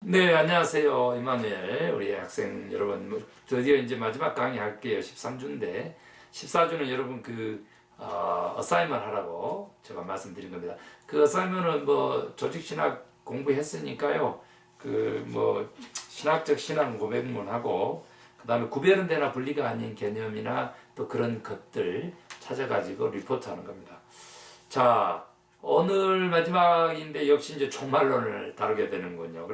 네, 안녕하세요. 이마누엘. 우리 학생 여러분. 드디어 이제 마지막 강의 할게요. 13주인데, 14주는 여러분 어사이먼 하라고 제가 말씀드린 겁니다. 그 어사이먼은 조직신학 공부했으니까요. 신학적 신앙 고백문하고, 그 다음에 구별은 되나 분리가 아닌 개념이나 또 그런 것들 찾아가지고 리포트 하는 겁니다. 자, 오늘 마지막인데 역시 이제 종말론을 다루게 되는군요.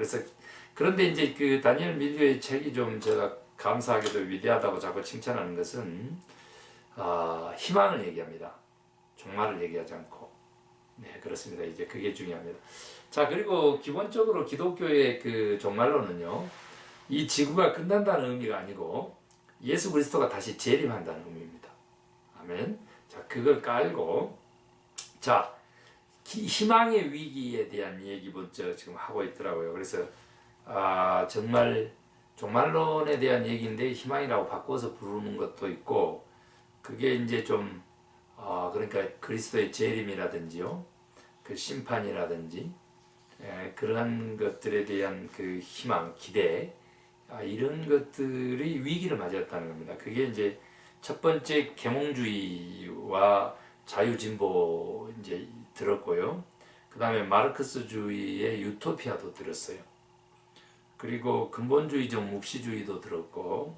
그런데 이제 그 다니엘 밀류의 책이 좀 제가 감사하게도 위대하다고 자꾸 칭찬하는 것은 희망을 얘기합니다. 종말을 얘기하지 않고. 네, 그렇습니다. 이제 그게 중요합니다. 자, 그리고 기본적으로 기독교의 그 종말론은요, 이 지구가 끝난다는 의미가 아니고 예수 그리스도가 다시 재림한다는 의미입니다. 아멘. 자, 그걸 깔고, 자, 희망의 위기에 대한 얘기 먼저 지금 하고 있더라고요. 그래서 정말 종말론에 대한 얘기인데 희망이라고 바꿔서 부르는 것도 있고, 그게 이제 그러니까 그리스도의 재림이라든지요, 그 심판이라든지, 그러한 것들에 대한 그 희망, 기대, 이런 것들이 위기를 맞이했다는 겁니다. 그게 이제 첫 번째 계몽주의와 자유진보 이제 들었고요. 그 다음에 마르크스주의의 유토피아도 들었어요. 그리고 근본주의적 묵시주의도 들었고,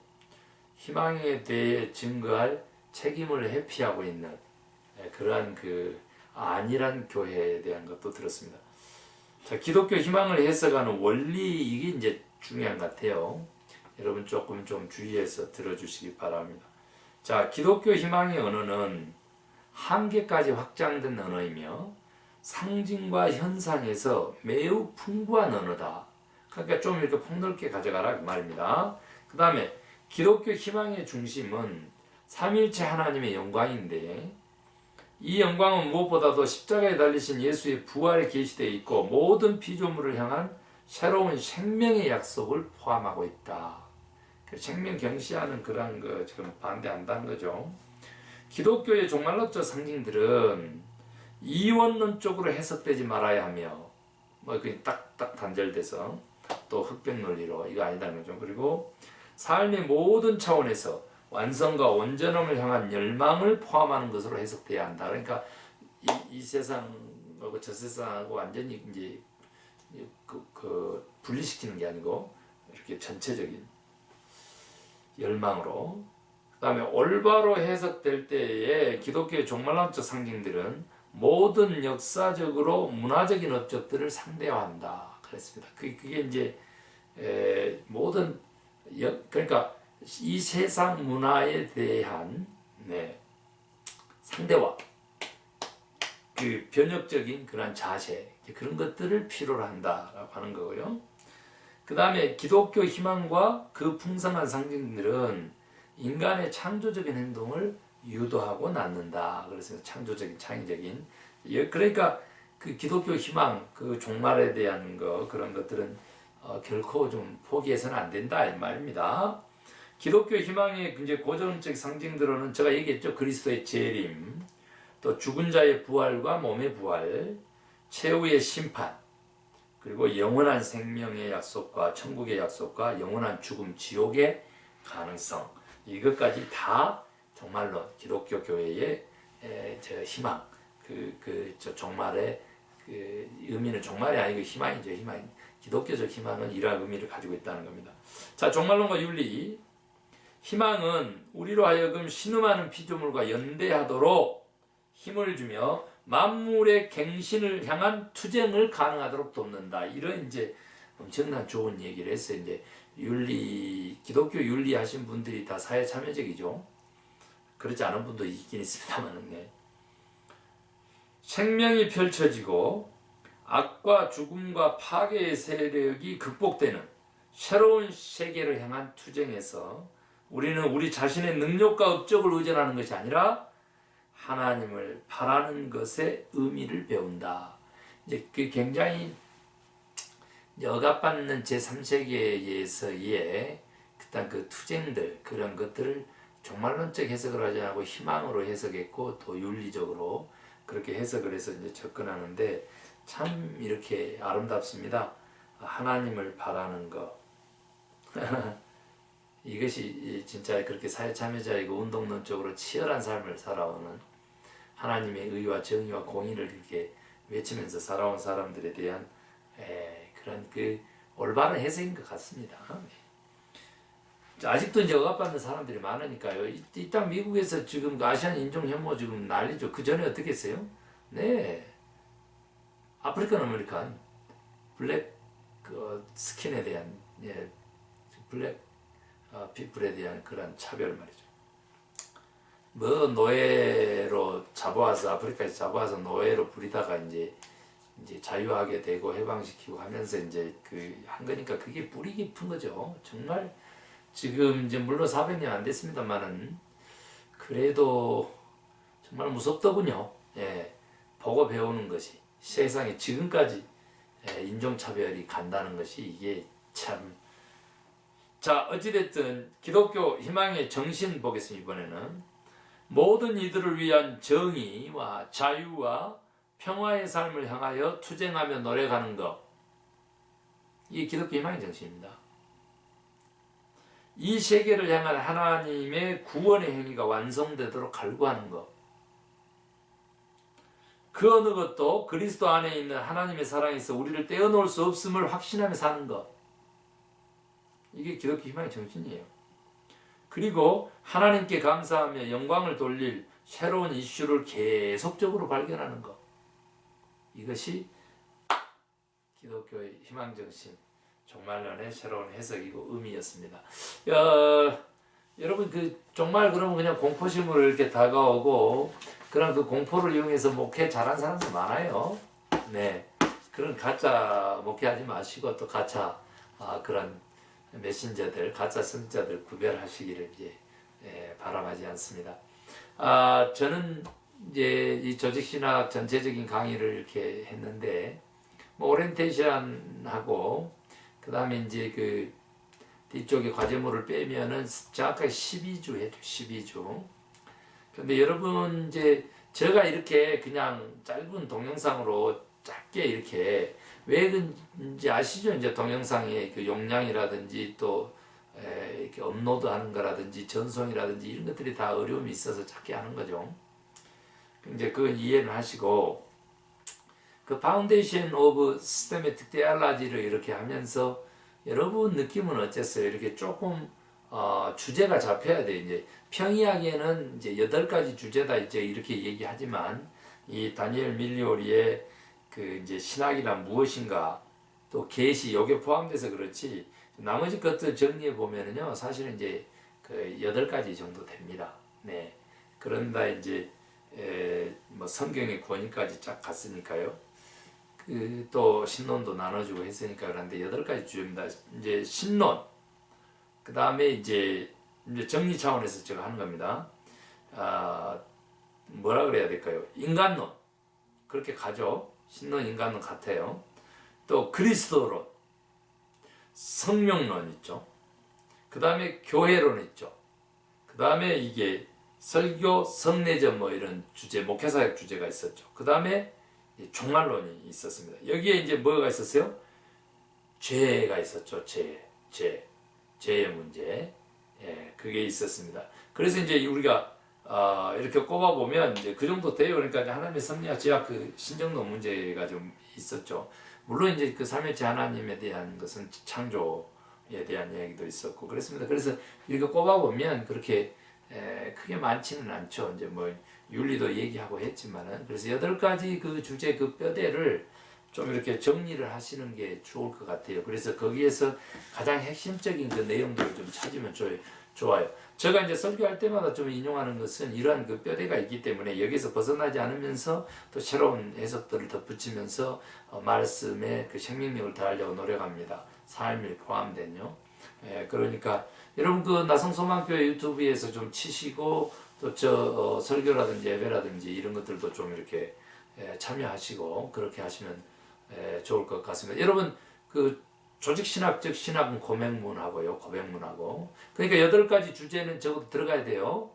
희망에 대해 증거할 책임을 회피하고 있는 그러한 안일한 교회에 대한 것도 들었습니다. 자, 기독교 희망을 해석하는 원리, 이게 이제 중요한 것 같아요. 여러분 조금 좀 주의해서 들어주시기 바랍니다. 자, 기독교 희망의 언어는 한계까지 확장된 언어이며 상징과 현상에서 매우 풍부한 언어다. 그러니까 좀 이렇게 폭넓게 가져가라 그 말입니다. 그 다음에 기독교 희망의 중심은 삼위일체 하나님의 영광인데, 이 영광은 무엇보다도 십자가에 달리신 예수의 부활에 계시되어 있고 모든 피조물을 향한 새로운 생명의 약속을 포함하고 있다. 생명 경시하는 그런 거 지금 반대한다는 거죠. 기독교의 종말론적 상징들은 이원론적으로 해석되지 말아야 하며, 그게 딱딱 단절돼서 또 흑백 논리로 이거 아니다는 거죠. 그리고 삶의 모든 차원에서 완성과 온전함을 향한 열망을 포함하는 것으로 해석돼야 한다. 그러니까 이 세상하고 저 세상하고 완전히 이제 분리시키는 게 아니고 이렇게 전체적인 열망으로. 그 다음에 올바로 해석될 때에 기독교의 종말론적 상징들은 모든 역사적으로 문화적인 업적들을 상대화한다. 그랬습니다. 그게 이제 그러니까 이 세상 문화에 대한 상대화, 그 변혁적인 그런 자세, 그런 것들을 필요로 한다라고 하는 거고요. 그 다음에 기독교 희망과 그 풍성한 상징들은 인간의 창조적인 행동을 유도하고 낳는다. 그래서 창조적인, 창의적인. 그러니까 그 기독교 희망, 그 종말에 대한 그런 것들은 결코 좀 포기해서는 안 된다 이 말입니다. 기독교 희망의 이제 고전적 상징들로는 제가 얘기했죠. 그리스도의 재림, 또 죽은 자의 부활과 몸의 부활, 최후의 심판, 그리고 영원한 생명의 약속과 천국의 약속과 영원한 죽음, 지옥의 가능성, 이것까지 다 종말론, 기독교 교회의 희망, 종말의 의미는 종말이 아니고 희망이죠. 희망. 기독교적 희망은 이러한 의미를 가지고 있다는 겁니다. 자, 종말론과 윤리. 희망은 우리로 하여금 신음하는 피조물과 연대하도록 힘을 주며 만물의 갱신을 향한 투쟁을 가능하도록 돕는다. 이런 이제 엄청난 좋은 얘기를 했어요. 이제 기독교 윤리 하신 분들이 다 사회 참여적이죠. 그렇지 않은 분도 있긴 있습니다만은. 생명이 펼쳐지고 악과 죽음과 파괴의 세력이 극복되는 새로운 세계를 향한 투쟁에서 우리는 우리 자신의 능력과 업적을 의존하는 것이 아니라 하나님을 바라는 것의 의미를 배운다. 이제 그 굉장히 억압받는 제3세계에서의 그 투쟁들, 그런 것들을 종말론적 해석을 하지 않고 희망으로 해석했고, 또 윤리적으로 그렇게 해석을 해서 이제 접근하는데 참 이렇게 아름답습니다. 하나님을 바라는 것. 이것이 진짜 그렇게 사회 참여자이고 운동론적으로 치열한 삶을 살아오는 하나님의 의와 정의와 공의를 이렇게 외치면서 살아온 사람들에 대한 그런 그 올바른 해석인 것 같습니다. 아직도 이제 억압받는 사람들이 많으니까요. 일단 미국에서 지금 그 아시안 인종 혐오 지금 난리죠. 그 전에 어떻게 했어요? 네, 아프리칸 아메리칸 블랙 그 스킨에 대한 블랙 피플에 대한 그런 차별 말이죠. 뭐 노예로 잡아와서 아프리카에서 잡아와서 노예로 부리다가 이제 자유하게 되고 해방시키고 하면서 이제 그 한 거니까 그게 뿌리 깊은 거죠. 정말 지금 이제 물론 400년 안 됐습니다만은 그래도 정말 무섭더군요. 보고 배우는 것이 세상에 지금까지 인종차별이 간다는 것이 이게 참. 자, 어찌됐든 기독교 희망의 정신 보겠습니다. 이번에는 모든 이들을 위한 정의와 자유와 평화의 삶을 향하여 투쟁하며 노력하는 것. 이게 기독교 희망의 정신입니다. 이 세계를 향한 하나님의 구원의 행위가 완성되도록 갈구하는 것. 그 어느 것도 그리스도 안에 있는 하나님의 사랑에서 우리를 떼어놓을 수 없음을 확신하며 사는 것. 이게 기독교 희망의 정신이에요. 그리고 하나님께 감사하며 영광을 돌릴 새로운 이슈를 계속적으로 발견하는 것. 이것이 기독교의 희망 정신, 종말론의 새로운 해석이고 의미였습니다. 여러분 정말 그러면 그냥 공포심으로 이렇게 다가오고 그런 그 공포를 이용해서 목회 잘한 사람들 많아요. 네, 그런 가짜 목회하지 마시고 또 가짜 그런 메신저들, 가짜 선자들 구별하시기를 이제 바람하지 않습니다. 저는 이제 이 조직신학 전체적인 강의를 이렇게 했는데, 뭐 오리엔테이션하고 그 다음에 이제 그 뒤쪽에 과제물을 빼면은 정확하게 12주 해줘, 12주. 근데 여러분 이제 제가 이렇게 그냥 짧은 동영상으로 짧게 이렇게 왜 그런지 아시죠? 이제 동영상의 그 용량이라든지 또 이렇게 업로드하는 거라든지 전송이라든지 이런 것들이 다 어려움이 있어서 짧게 하는 거죠. 이제 그건 이해를 하시고 그 파운데이션 오브 시스테매틱 테올로지를 이렇게 하면서 여러분 느낌은 어땠어요? 이렇게 조금 주제가 잡혀야 돼. 이제 평이하게는 이제 8가지 주제다 이제 이렇게 얘기하지만 이 다니엘 밀리오리의 그 이제 신학이란 무엇인가 또 계시 요게 포함돼서 그렇지 나머지 것들 정리해 보면은요 사실은 이제 그 8가지 정도 됩니다. 네. 그런다 이제 뭐 성경의 권위까지 쫙 갔으니까요. 그 또 신론도 나눠주고 했으니까 그런데 8가지 주제입니다. 이제 신론, 그 다음에 이제 정리 차원에서 제가 하는 겁니다. 뭐라 그래야 될까요? 인간론 그렇게 가죠. 신론, 인간론 같아요. 또 그리스도론, 성령론 있죠. 그 다음에 교회론 있죠. 그 다음에 이게 설교, 성례전 뭐 이런 주제, 목회사역 주제가 있었죠. 그 다음에 종말론이 있었습니다. 여기에 이제 뭐가 있었어요? 죄가 있었죠. 죄의 문제. 그게 있었습니다. 그래서 이제 우리가 이렇게 꼽아보면 이제 그 정도 돼요. 그러니까 하나님의 섭리와 제약 그 신정론 문제가 좀 있었죠. 물론 이제 그 삼위일체 하나님에 대한 것은 창조에 대한 이야기도 있었고 그랬습니다. 그래서 이렇게 꼽아보면 그렇게 크게 많지는 않죠. 이제 뭐 윤리도 얘기하고 했지만은 그래서 8가지 그 주제 그 뼈대를 좀 이렇게 정리를 하시는 게 좋을 것 같아요. 그래서 거기에서 가장 핵심적인 그 내용들을 좀 찾으면 좋아요. 제가 이제 설교할 때마다 좀 인용하는 것은 이러한 그 뼈대가 있기 때문에 여기서 벗어나지 않으면서 또 새로운 해석들을 덧붙이면서 말씀에 그 생명력을 더하려고 노력합니다. 삶이 포함된요. 그러니까 여러분 그 나성소망교회 유튜브에서 좀 치시고 또 저 설교라든지 예배라든지 이런 것들도 좀 이렇게 참여하시고 그렇게 하시면 좋을 것 같습니다. 여러분 그 조직신학적 신학은 고백문하고요. 고백문하고 그러니까 8가지 주제는 적어도 들어가야 돼요.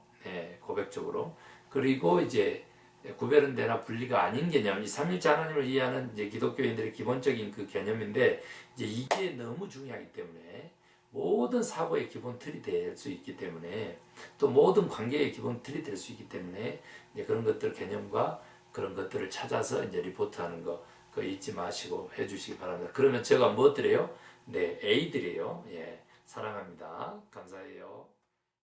고백적으로. 그리고 이제 구별은 되나 분리가 아닌 개념, 이 삼일째 하나님을 이해하는 이제 기독교인들의 기본적인 그 개념인데 이제 이게 너무 중요하기 때문에 모든 사고의 기본 틀이 될 수 있기 때문에 또 모든 관계의 기본 틀이 될 수 있기 때문에 이제 그런 것들 개념과 그런 것들을 찾아서 이제 리포트하는 거 그거 잊지 마시고 해주시기 바랍니다. 그러면 제가 뭐 드려요? 네, A 드려요. 예, 사랑합니다. 감사해요.